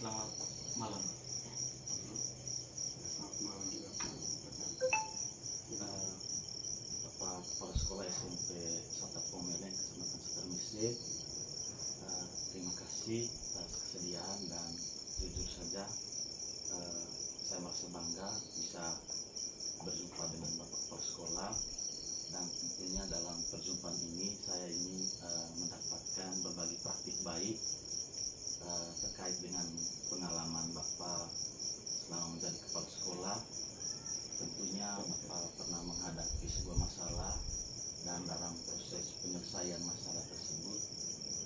Selamat malam. Selamat malam juga Pak. Eh, Bapak Kepala Sekolah SMP Sata Pomeleng, Kecamatan Satermise. Terima kasih atas kesediaan dan jujur saja saya merasa bangga bisa berjumpa dengan Bapak Kepala Sekolah, dan tentunya dalam perjumpaan ini saya ingin mendapatkan berbagai praktik baik terkait dengan pengalaman Bapak selama menjadi kepala sekolah. Tentunya Bapak pernah menghadapi sebuah masalah, dan dalam proses penyelesaian masalah tersebut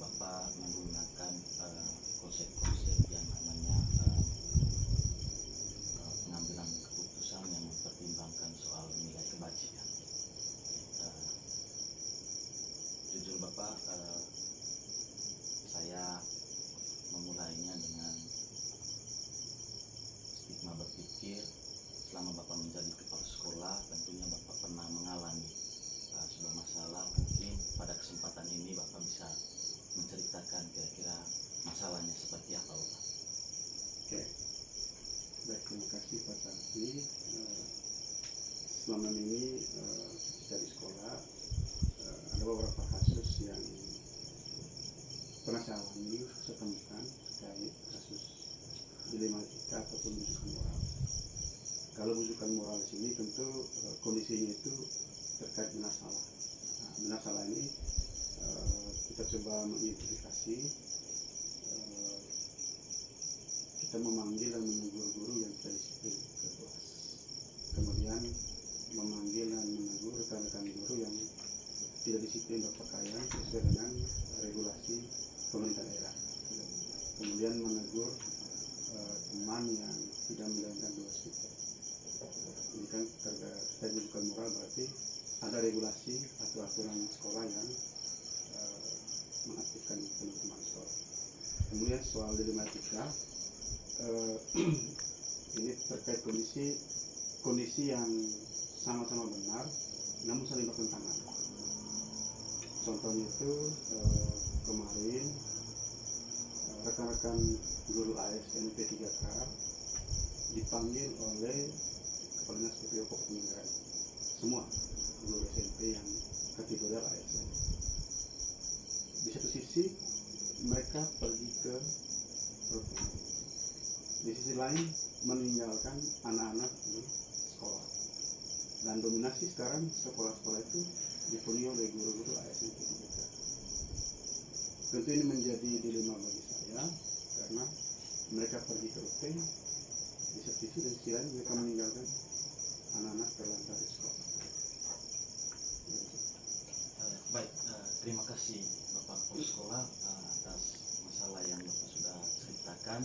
Bapak menggunakan konsep-konsep yang namanya pengambilan keputusan yang mempertimbangkan soal nilai kebajikan. Jujur Bapak, saya memulainya dengan stigma berpikir selama Bapak menjadi kepala sekolah tentunya Bapak pernah mengalami sebuah masalah. Mungkin pada kesempatan ini Bapak bisa menceritakan kira-kira masalahnya seperti apa Bapak. Oke, baik, terima kasih Pak Sarfi. Selama ini ketika di sekolah ada beberapa kasus yang pernah saya alami, saya temukan terkait kasus dilematika ataupun bujukan moral. Kalau bujukan moral di sini tentu kondisinya itu terkait benar salah. Benar salah ini kita coba mengidentifikasi, kita memanggil dan menegur guru yang tidak disiplin ke kelas, kemudian memanggil dan menegur rekan-rekan guru yang tidak disiplin berpakaian sesuai dengan regulasi pemerintah daerah, kemudian menegur teman yang tidak menjalankan tugas kita. Ini kan terkait bujukan moral, berarti ada regulasi atau aturan sekolah yang mengaktifkan teman-teman sekolah. Kemudian soal dilematika, ini terkait kondisi yang sama-sama benar namun saling bertentangan. Contohnya itu kemarin rekan-rekan guru ASN P3K dipanggil oleh Kepala Dinas PPO Kabupaten Ningrat, semua guru SMP yang kategori ASN. Di satu sisi mereka pergi ke rutin, di sisi lain meninggalkan anak-anak di sekolah, dan dominasi sekarang sekolah-sekolah itu dipenuhi oleh guru-guru ASN P3K. Tentu ini menjadi dilema bagi saya karena mereka pergi ke rutin, di satu sisi dan sisi lain mereka meninggalkan anak-anak terlantar di sekolah. Baik, terima kasih Bapak Kepala Sekolah atas masalah yang Bapak sudah ceritakan.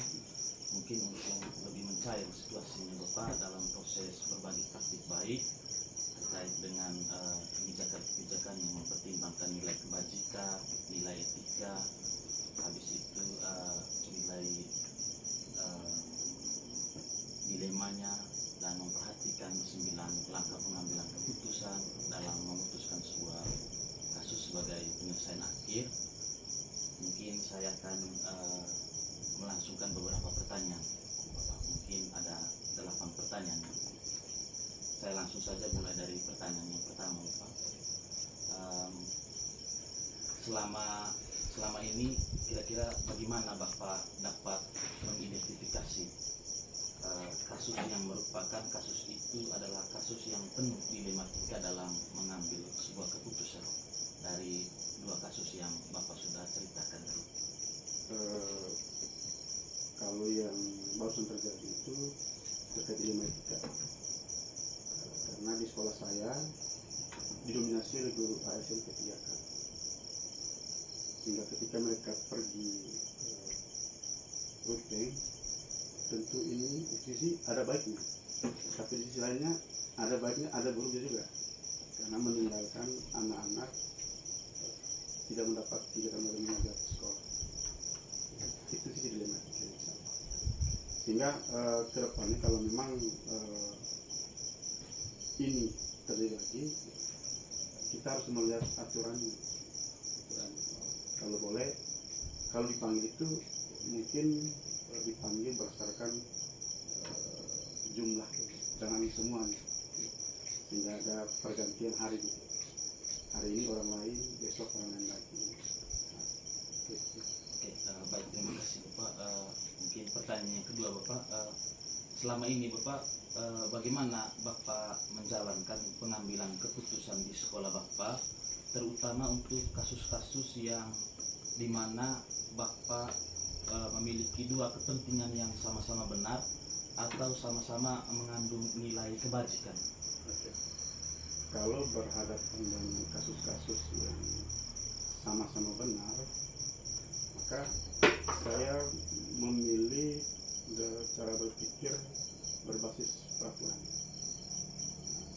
Mungkin untuk lebih mencair situasinya Bapak dalam proses berbagi praktik baik terkait dengan kebijakan-kebijakan yang mempertimbangkan nilai kebajikan, nilai etika, habis itu nilai dilemanya, dan memperhatikan 9 langkah pengambilan keputusan dalam memutuskan sebuah kasus sebagai penyelesaian akhir. Mungkin saya akan melangsungkan beberapa pertanyaan Bapak. Mungkin ada 8 pertanyaan. Saya langsung saja mulai dari pertanyaan yang pertama Bapak. Selama ini kira-kira bagaimana Bapak dapat mengidentifikasi kasus yang merupakan kasus itu adalah kasus yang penuh dilematika dalam mengambil sebuah keputusan dari 2 kasus yang Bapak sudah ceritakan tadi? Kalau yang barusan terjadi itu terkait dilematika, karena di sekolah saya didominasi oleh guru ASN P3K, sehingga ketika mereka pergi rutin, tentu ini di sisi ada baiknya, tapi di sisi lainnya ada baiknya, ada buruknya juga, karena meninggalkan anak-anak tidak mendapat mengajar di sekolah. Itu sisi dilematika yang sama. Sehingga ke depannya kalau memang ini terjadi lagi, kita harus melihat aturannya. Kalau boleh, kalau dipanggil itu mungkin dipanggil berdasarkan jumlah, jangan semuanya, sehingga ada pergantian hari gitu. Hari ini orang lain, besok orang lain lagi. Nah, gitu. Oke, baik, terima kasih Bapak. Mungkin pertanyaan yang kedua Bapak, selama ini Bapak bagaimana Bapak menjalankan pengambilan keputusan di sekolah Bapak, terutama untuk kasus-kasus yang dimana Bapak memiliki dua kepentingan yang sama-sama benar atau sama-sama mengandung nilai kebajikan. Oke. Kalau berhadapan dengan kasus-kasus yang sama-sama benar, maka saya memilih cara berpikir berbasis peraturan.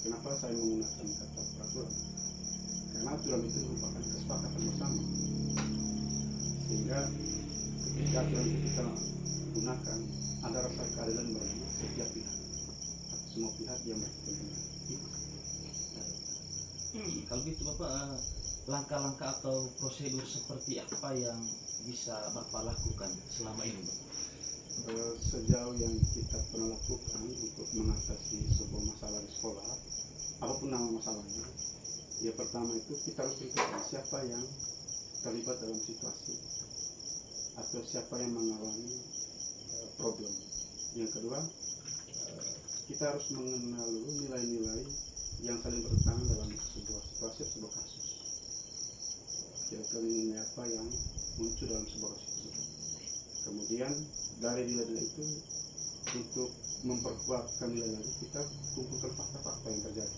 Kenapa saya menggunakan kata peraturan? Karena aturan itu merupakan kesepakatan bersama, sehingga ketika aturan itu kita gunakan, ada rasa keadilan bagi setiap pihak atau semua pihak yang berkepentingan. Kalau gitu Bapak, langkah-langkah atau prosedur seperti apa yang bisa Bapak lakukan selama ini Bapak? Sejauh yang kita pernah lakukan untuk mengatasi sebuah masalah di sekolah, apapun nama masalahnya, ya pertama itu kita harus tentukan siapa yang terlibat dalam situasi atau siapa yang mengalami problem. Yang kedua, kita harus mengenal dulu nilai-nilai yang saling bertentangan dalam sebuah situasi, sebuah kasus. Kira-kira nilai apa yang muncul dalam sebuah kasus tersebut. Kemudian dari nilai-nilai itu, untuk memperkuatkan nilai lagi, kita kumpulkan fakta-fakta yang terjadi.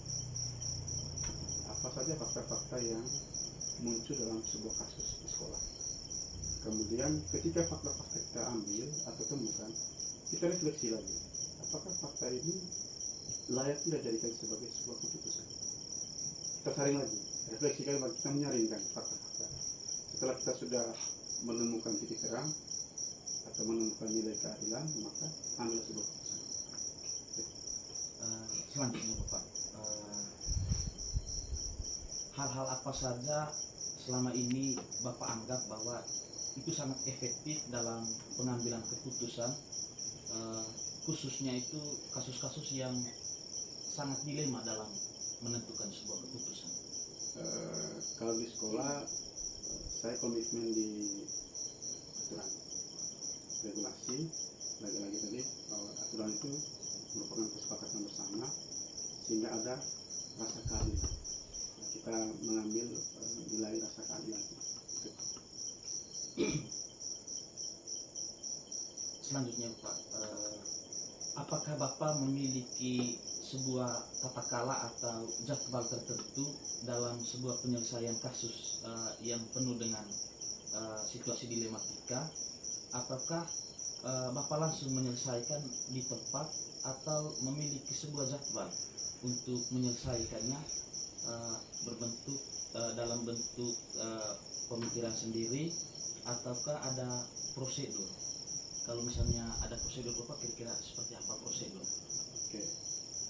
Apa saja fakta-fakta yang muncul dalam sebuah kasus di sekolah. Kemudian ketika fakta-fakta kita ambil atau temukan, kita refleksi lagi. Apakah fakta ini layak tidak dijadikan sebagai sebuah keputusan? Kita saring lagi, refleksikan lagi, kita menyaringkan fakta-fakta. Setelah kita sudah menemukan titik terang atau menemukan nilai keadilan, maka ambil sebuah keputusan. Selanjutnya Bapak, hal-hal apa saja selama ini Bapak anggap bahwa itu sangat efektif dalam pengambilan keputusan, khususnya itu kasus-kasus yang sangat dilema dalam menentukan sebuah keputusan? Kalau di sekolah, saya komitmen di aturan, regulasi. Lagi-lagi tadi bahwa aturan itu merupakan kesepakatan bersama, sehingga ada rasa keadilan. Kita mengambil nilai rasa keadilan. Selanjutnya Pak, apakah Bapak memiliki sebuah tata kala atau jadwal tertentu dalam sebuah penyelesaian kasus yang penuh dengan situasi dilematika, ataukah Bapak langsung menyelesaikan di tempat atau memiliki sebuah jadwal untuk menyelesaikannya berbentuk dalam bentuk pemikiran sendiri, ataukah ada prosedur? Kalau misalnya ada prosedur Bapak, kira-kira seperti apa prosedur? Oke.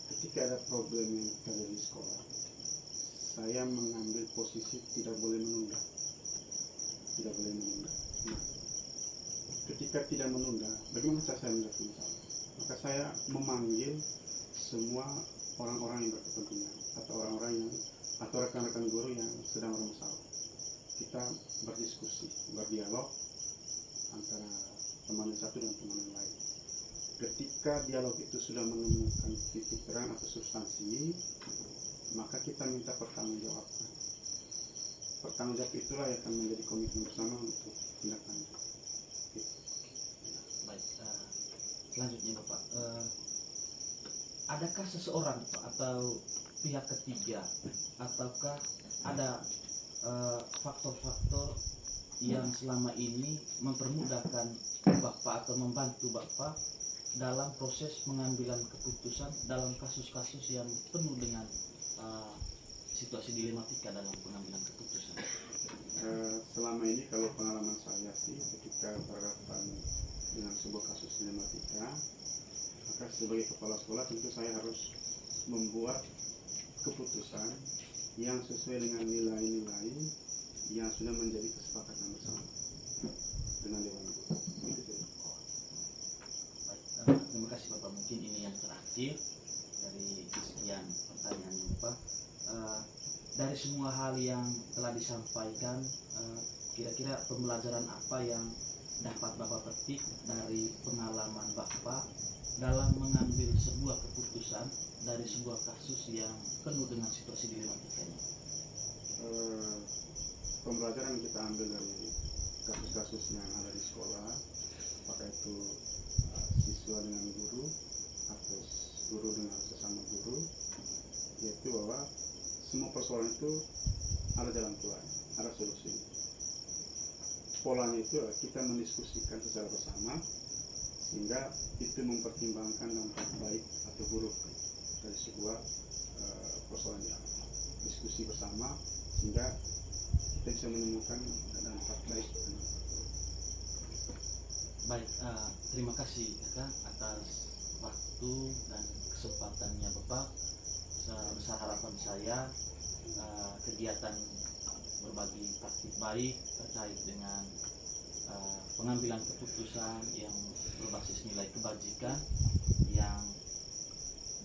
Ketika ada problem yang terjadi di sekolah, saya mengambil posisi tidak boleh menunda. Tidak boleh menunda. Nah, ketika tidak menunda, bagaimana cara saya menyelesaikan masalah? Maka saya memanggil semua orang-orang yang berkepentingan atau orang-orang yang atau rekan-rekan guru yang sedang bermasalah. Kita berdiskusi, berdialog antara teman yang satu dan teman yang lain. Ketika dialog itu sudah menemukan titik terang atau substansi, maka kita minta pertanggungjawaban. Pertanggungjawab itulah yang akan menjadi komitmen bersama untuk tindak lanjut. Baik, selanjutnya Bapak, adakah seseorang Pak, atau pihak ketiga, ataukah ada faktor-faktor yang selama ini mempermudahkan Bapak atau membantu Bapak dalam proses pengambilan keputusan dalam kasus-kasus yang penuh dengan situasi dilematika dalam pengambilan keputusan? Selama ini kalau pengalaman saya sih, ketika berhadapan dengan sebuah kasus dilematika, maka sebagai kepala sekolah tentu saya harus membuat keputusan yang sesuai dengan nilai-nilai yang sudah menjadi kesepakatan bersama dengan Dewan Guru. kasih Bapak. Mungkin ini yang terakhir dari sekian pertanyaannya Bapak. Dari semua hal yang telah disampaikan, kira-kira pembelajaran apa yang dapat Bapak petik dari pengalaman Bapak dalam mengambil sebuah keputusan dari sebuah kasus yang penuh dengan situasi dilematikanya? Pembelajaran yang kita ambil dari kasus-kasus yang ada di sekolah, apakah itu siswa dengan guru atau guru dengan sesama guru, yaitu bahwa semua persoalan itu ada jalan keluar, ada solusi. Polanya itu kita mendiskusikan secara bersama, sehingga itu mempertimbangkan dampak baik atau buruk dari sebuah persoalan yang diskusi bersama, sehingga kita bisa menemukan dampak baik dan dampak buruk. Baik, terima kasih Kakak atas waktu dan kesempatannya Bapak. Besar harapan saya kegiatan berbagi praktik baik terkait dengan pengambilan keputusan yang berbasis nilai kebajikan yang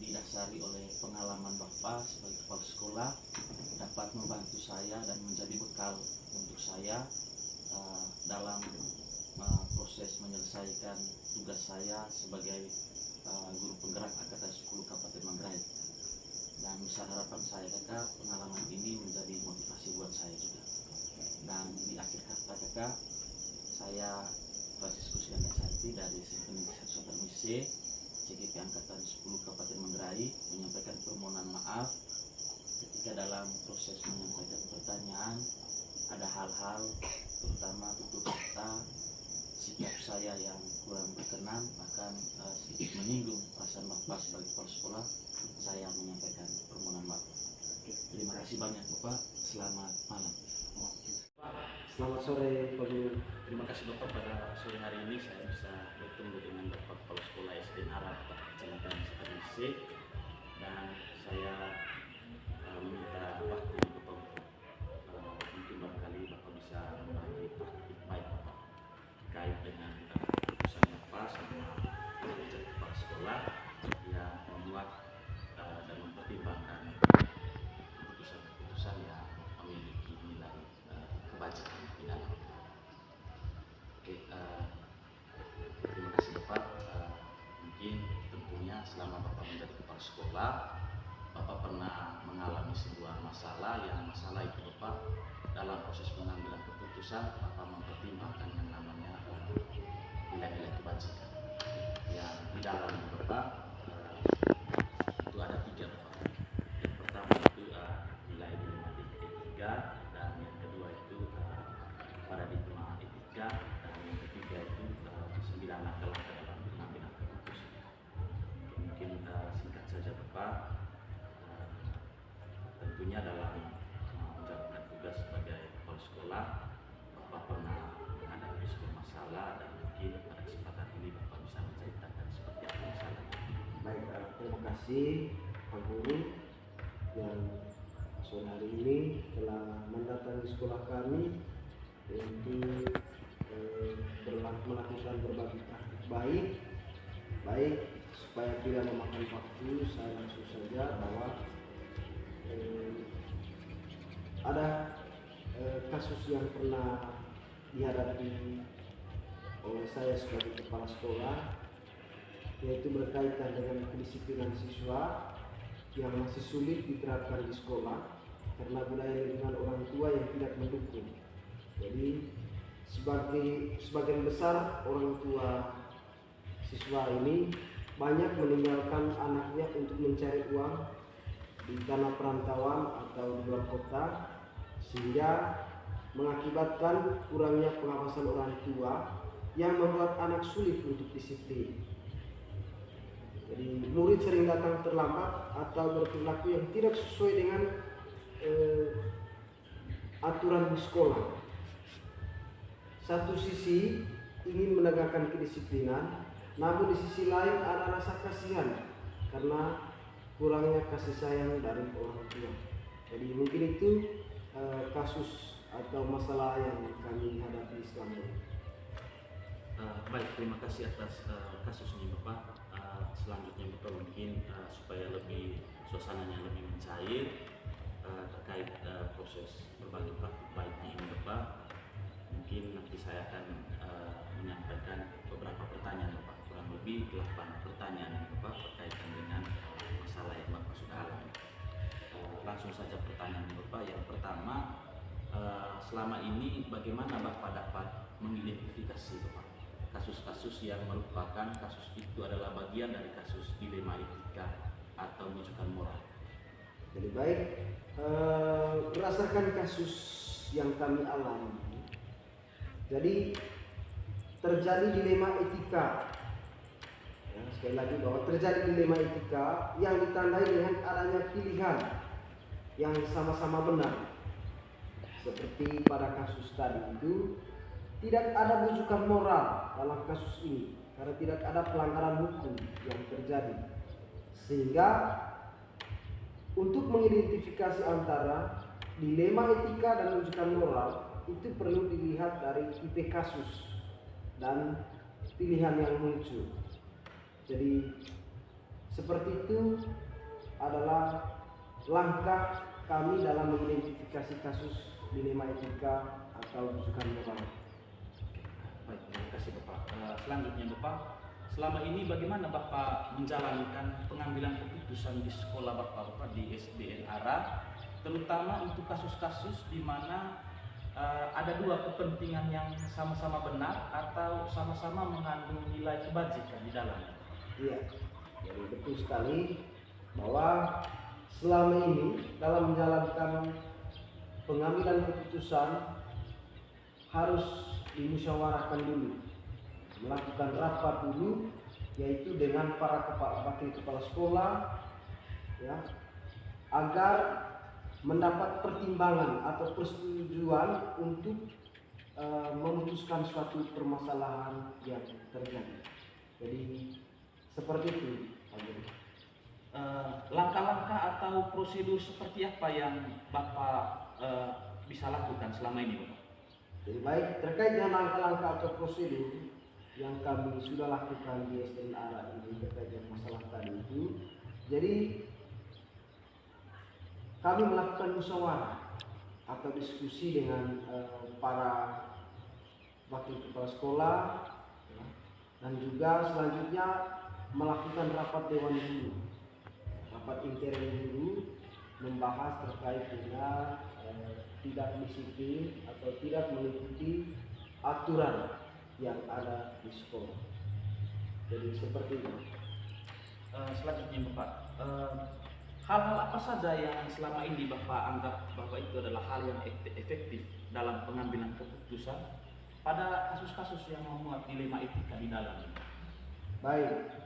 didasari oleh pengalaman Bapak sebagai kepala sekolah dapat membantu saya dan menjadi bekal untuk saya dalam proses menyelesaikan tugas saya sebagai guru penggerak Angkatan 10 Kabupaten Manggarai. Dan besar harapan saya Kakak, pengalaman ini menjadi motivasi buat saya juga. Dan di akhir kata Kakak, saya Franciscus Ganda Santi dari Simpening Satu Misi CGP Angkatan 10 Kabupaten Manggarai menyampaikan permohonan maaf ketika dalam proses menyampaikan pertanyaan ada hal-hal terutama tutur kata sikap saya yang kurang berkenan, bahkan sedikit menyinggung perasaan Bapak sebagai kepala sekolah. Saya menyampaikan permohonan maaf. Terima kasih banyak Bapak. Selamat malam. Selamat sore Pak Guru. Terima kasih Bapak, pada sore hari ini saya bisa bertemu dengan Bapak Kepala Sekolah SD Arab Kecamatan Sekarisi, dan saya meminta waktu Bapak untuk mungkin barangkali Bapak bisa membagi praktik baik Bapak terkait dengan keputusan Bapak sama menjadi kepala sekolah yang membuat dan mempertimbangkan keputusan-keputusan yang memiliki nilai kebajikan di dalam. Oke, terima kasih Bapak. Mungkin tentunya selama Bapak menjadi kepala sekolah, Bapak pernah mengalami sebuah masalah itu Bapak dalam proses pengambilan keputusan Bapak mempertimbangkan yang namanya nilai-nilai kebajikan. Yang di dalam Bapak itu ada 3 Bapak. Yang pertama itu nilai dilematik etika, dan yang kedua itu paradigma etika, dan yang ketiga itu 9 langkah-langkah dalam pengambilan keputusan. Mungkin singkat saja Bapak, tentunya dalam menjalankan tugas sebagai kepala sekolah Bapak pernah menghadapi sebuah masalah, dan mungkin pada kesempatan ini Bapak bisa menceritakan seperti apa masalah. Baik, terima kasih Pak Guru yang sore hari ini telah mendatangi sekolah kami untuk melakukan berbagi praktik baik supaya tidak memakan waktu. Saya langsung saja bahwa ada kasus yang pernah dihadapi oleh saya sebagai kepala sekolah, yaitu berkaitan dengan kedisiplinan siswa yang masih sulit diterapkan di sekolah karena budaya lingkungan orang tua yang tidak mendukung. Jadi sebagian besar orang tua siswa ini banyak meninggalkan anaknya untuk mencari uang di tanah perantauan atau di luar kota, sehingga mengakibatkan kurangnya pengawasan orang tua yang membuat anak sulit untuk disiplin. Jadi murid sering datang terlambat atau berperilaku yang tidak sesuai dengan aturan di sekolah. Satu sisi ingin menegakkan kedisiplinan, namun di sisi lain ada rasa kasihan karena kurangnya kasih sayang dari orang tua. Jadi mungkin itu kasus atau masalah yang kami hadapi selama ini. Baik, terima kasih atas kasus ini Bapak. selanjutnya Bapak mungkin supaya lebih suasananya lebih mencair terkait proses berbagi praktik baiknya ini Bapak, mungkin nanti saya akan menyampaikan beberapa pertanyaan Bapak, kurang lebih 8 pertanyaan Bapak berkaitan dengan masalah yang Bapak sudah alami. Langsung saja pertanyaan Bapak. Yang pertama, selama ini bagaimana Bapak dapat mengidentifikasi Bapak kasus-kasus yang merupakan kasus itu adalah bagian dari kasus dilema etika atau rujukan moral? Jadi baik, berdasarkan kasus yang kami alami, jadi terjadi dilema etika. Ya, sekali lagi bahwa terjadi dilema etika yang ditandai dengan adanya pilihan yang sama-sama benar. Seperti pada kasus tadi itu, tidak ada rujukan moral dalam kasus ini karena tidak ada pelanggaran hukum yang terjadi. Sehingga untuk mengidentifikasi antara dilema etika dan rujukan moral itu perlu dilihat dari tipe kasus dan pilihan yang muncul. Jadi seperti itu adalah langkah kami dalam mengidentifikasi kasus dilema etika atau rujukan moral. Baik, terima kasih Bapak. Selanjutnya Bapak, selama ini bagaimana Bapak menjalankan pengambilan keputusan di sekolah Bapak di SDN ARA, terutama untuk kasus-kasus di mana ada dua kepentingan yang sama-sama benar atau sama-sama mengandung nilai kebajikan di dalamnya? Iya, jadi betul sekali bahwa selama ini dalam menjalankan pengambilan keputusan harus dimusyawarahkan dulu, melakukan rapat dulu, yaitu dengan para wakil kepala sekolah, ya, agar mendapat pertimbangan atau persetujuan untuk memutuskan suatu permasalahan yang terjadi. Jadi seperti itu, Pak Guru. Langkah-langkah atau prosedur seperti apa yang Bapak bisa lakukan selama ini Bapak? Jadi baik, terkait dengan langkah-langkah atau prosedur yang kami sudah lakukan di SDN ARA ini terkait dengan masalah tadi itu, jadi kami melakukan musyawarah atau diskusi dengan para wakil kepala sekolah, ya, dan juga selanjutnya melakukan rapat dewan guru, rapat intern guru, membahas terkait dengan tidak disiplin atau tidak mengikuti aturan yang ada di sekolah. Jadi seperti itu. Selanjutnya Bapak, hal-hal apa saja yang selama ini Bapak anggap bahwa itu adalah hal yang efektif dalam pengambilan keputusan pada kasus-kasus yang memuat dilema etika di dalamnya? Baik,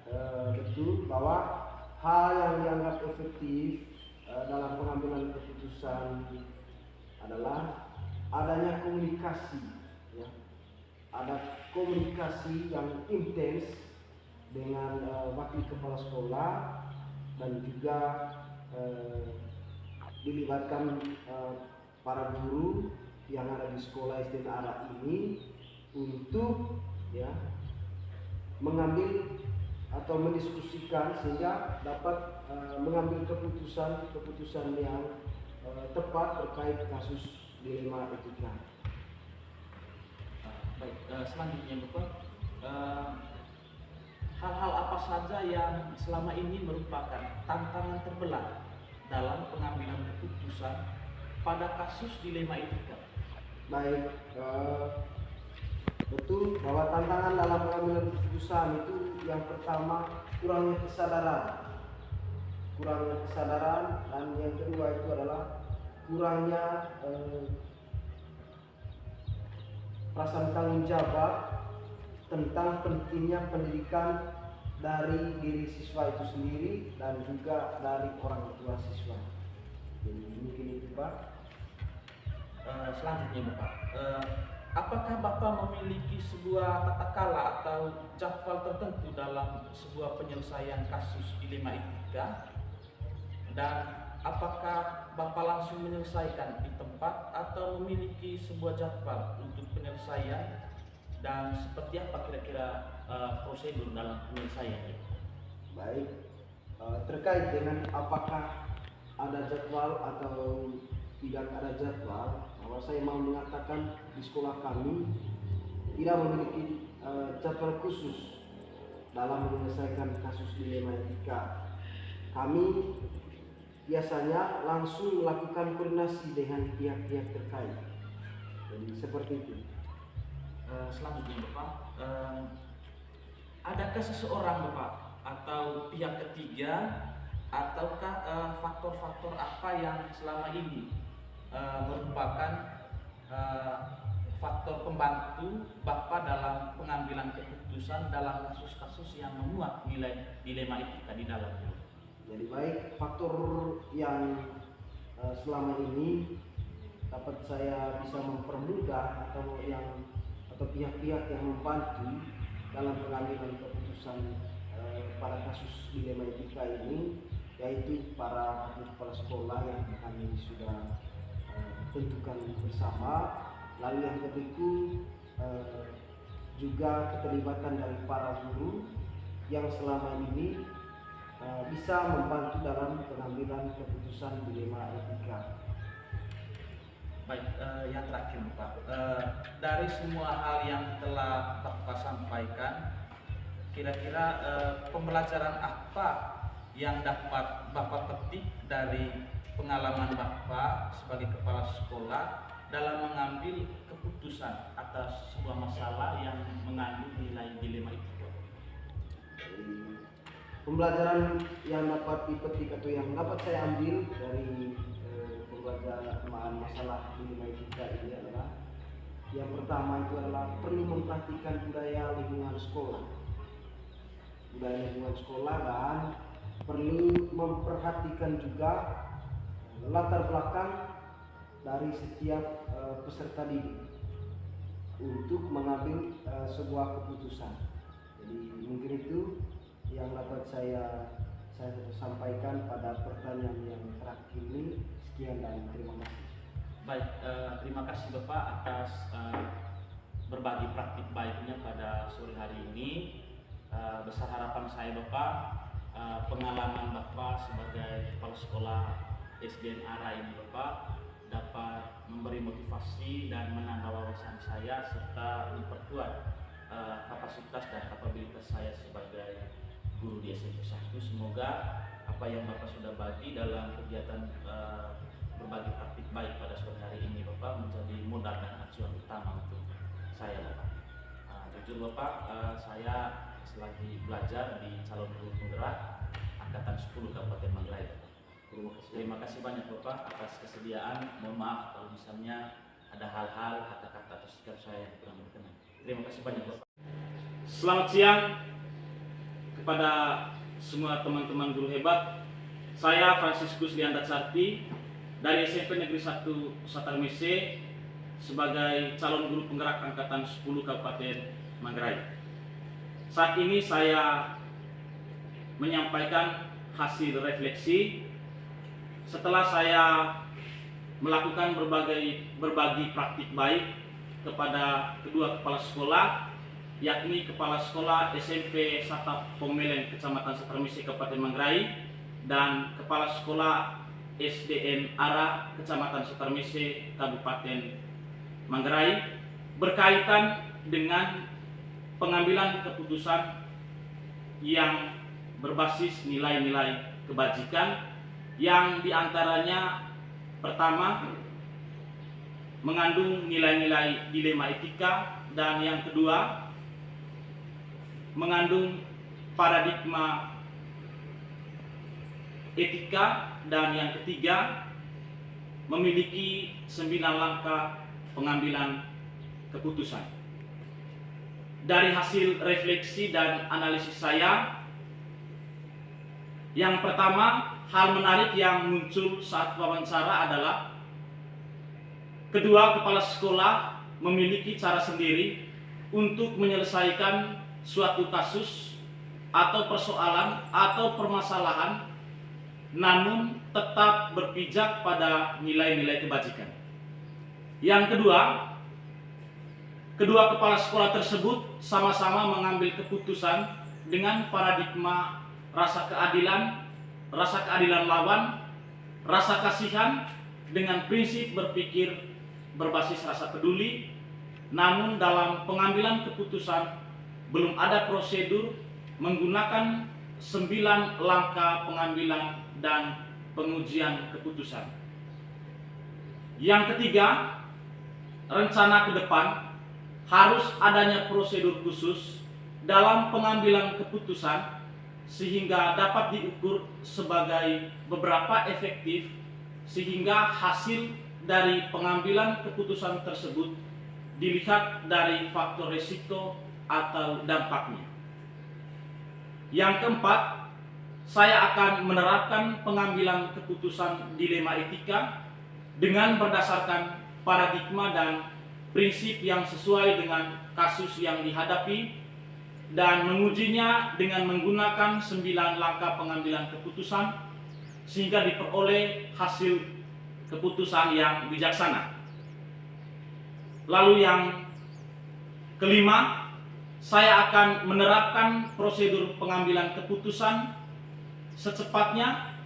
betul bahwa hal yang dianggap efektif dalam pengambilan keputusan adalah adanya komunikasi, ya. Ada komunikasi yang intens dengan wakil kepala sekolah dan juga dilibatkan para guru yang ada di sekolah SDN ARA ini untuk, ya, mengambil atau mendiskusikan sehingga dapat mengambil keputusan yang tepat terkait kasus dilema etika. Baik, selanjutnya Bapak, hal-hal apa saja yang selama ini merupakan tantangan terberat dalam pengambilan keputusan pada kasus dilema etika? Baik, betul bahwa tantangan dalam pengambilan keputusan itu yang pertama kurangnya kesadaran, dan yang kedua itu adalah kurangnya perasaan tanggung jawab tentang pentingnya pendidikan dari diri siswa itu sendiri dan juga dari orang tua siswa. Jadi mungkin itu Pak. Selanjutnya Bapak, apakah Bapak memiliki sebuah tata kala atau jadwal tertentu dalam sebuah penyelesaian kasus dilema etika? Dan apakah Bapak langsung menyelesaikan di tempat atau memiliki sebuah jadwal untuk penyelesaian, dan seperti apa kira-kira prosedur dalam penyelesaiannya? Baik, terkait dengan apakah ada jadwal atau tidak ada jadwal, bahwa saya mau mengatakan di sekolah kami tidak memiliki jadwal khusus dalam menyelesaikan kasus dilema etika. Kami biasanya langsung melakukan koordinasi dengan pihak-pihak terkait. Jadi seperti itu. Selanjutnya Bapak, adakah seseorang Bapak atau pihak ketiga ataukah faktor-faktor apa yang selama ini merupakan faktor pembantu Bapak dalam pengambilan keputusan dalam kasus-kasus yang memuat nilai dilema etika di dalamnya? Jadi baik, faktor yang selama ini dapat saya bisa mempermudah atau pihak-pihak yang membantu dalam pengambilan keputusan pada kasus dilema etika ini, yaitu para kepala sekolah yang kami sudah tentukan bersama. Lalu yang kedua juga keterlibatan dari para guru yang selama ini bisa membantu dalam pengambilan keputusan dilema etika. Baik, yang terakhir Pak, dari semua hal yang telah Bapak sampaikan, kira-kira pembelajaran apa yang dapat Bapak petik dari pengalaman Bapak sebagai kepala sekolah dalam mengambil keputusan atas sebuah masalah yang mengandung nilai dilema etika? Pembelajaran yang dapat dipetik atau yang dapat saya ambil dari pembelajaran masalah dilema etika ini adalah, yang pertama itu adalah perlu memperhatikan budaya lingkungan sekolah. Budaya lingkungan sekolah, dan perlu memperhatikan juga latar belakang dari setiap peserta didik untuk mengambil sebuah keputusan. Jadi mungkin itu yang dapat saya sampaikan pada pertanyaan yang terakhir ini. Sekian dan terima kasih. Baik, terima kasih Bapak atas berbagi praktik baiknya pada sore hari ini. Besar harapan saya Bapak, pengalaman Bapak sebagai kepala sekolah SDN ARA ini Bapak dapat memberi motivasi dan menambah wawasan saya serta memperkuat kapasitas dan kapabilitas saya sebagai guru di SMP 1. Semoga apa yang Bapak sudah bagi dalam kegiatan berbagi praktik baik pada sore hari ini Bapak menjadi modal dan acuan utama untuk saya Bapak. Jujur Bapak, saya selagi belajar di calon guru penggerak angkatan 10 Kabupaten Manggarai. Terima kasih banyak Bapak atas kesediaan. Mohon maaf kalau misalnya ada hal-hal, kata-kata atau sikap saya yang kurang berkenan. Terima kasih banyak Bapak. Selamat siang kepada semua teman-teman guru hebat. Saya Franciscus Lianda Sarti dari SMP Negeri 1 Satarmese sebagai calon guru penggerak angkatan 10 Kabupaten Manggarai. Saat ini saya menyampaikan hasil refleksi setelah saya melakukan berbagi praktik baik kepada kedua kepala sekolah, yakni Kepala Sekolah SMP Satap Pomelen Kecamatan Satarmese Kabupaten Manggarai dan Kepala Sekolah SDN ARA Kecamatan Satarmese Kabupaten Manggarai berkaitan dengan pengambilan keputusan yang berbasis nilai-nilai kebajikan, yang diantaranya pertama mengandung nilai-nilai dilema etika, dan yang kedua mengandung paradigma etika, dan yang ketiga memiliki 9 langkah pengambilan keputusan. Dari hasil refleksi dan analisis saya, yang pertama, hal menarik yang muncul saat wawancara adalah kedua kepala sekolah memiliki cara sendiri untuk menyelesaikan suatu kasus atau persoalan atau permasalahan, namun tetap berpijak pada nilai-nilai kebajikan. Yang kedua, kedua kepala sekolah tersebut sama-sama mengambil keputusan dengan paradigma rasa keadilan lawan, rasa kasihan dengan prinsip berpikir berbasis rasa peduli. Namun dalam pengambilan keputusan belum ada prosedur menggunakan 9 langkah pengambilan dan pengujian keputusan. Yang ketiga, rencana ke depan harus adanya prosedur khusus dalam pengambilan keputusan sehingga dapat diukur sebagai beberapa efektif, sehingga hasil dari pengambilan keputusan tersebut dilihat dari faktor risiko atau dampaknya. Yang keempat, saya akan menerapkan pengambilan keputusan dilema etika dengan berdasarkan paradigma dan prinsip yang sesuai dengan kasus yang dihadapi dan mengujinya dengan menggunakan 9 langkah pengambilan keputusan sehingga diperoleh hasil keputusan yang bijaksana. Lalu yang kelima, saya akan menerapkan prosedur pengambilan keputusan secepatnya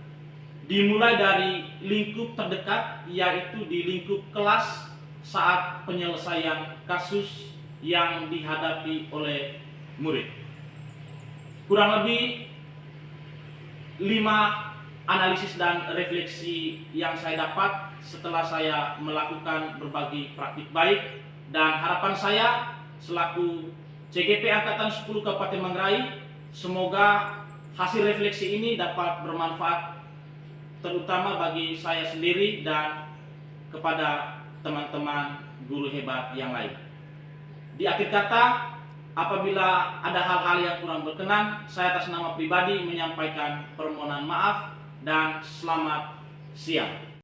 dimulai dari lingkup terdekat, yaitu di lingkup kelas saat penyelesaian kasus yang dihadapi oleh murid. Kurang lebih 5 analisis dan refleksi yang saya dapat setelah saya melakukan berbagai praktik baik, dan harapan saya selaku CGP Angkatan 10 Kabupaten Manggarai, semoga hasil refleksi ini dapat bermanfaat terutama bagi saya sendiri dan kepada teman-teman guru hebat yang lain. Di akhir kata, apabila ada hal-hal yang kurang berkenan, saya atas nama pribadi menyampaikan permohonan maaf dan selamat siang.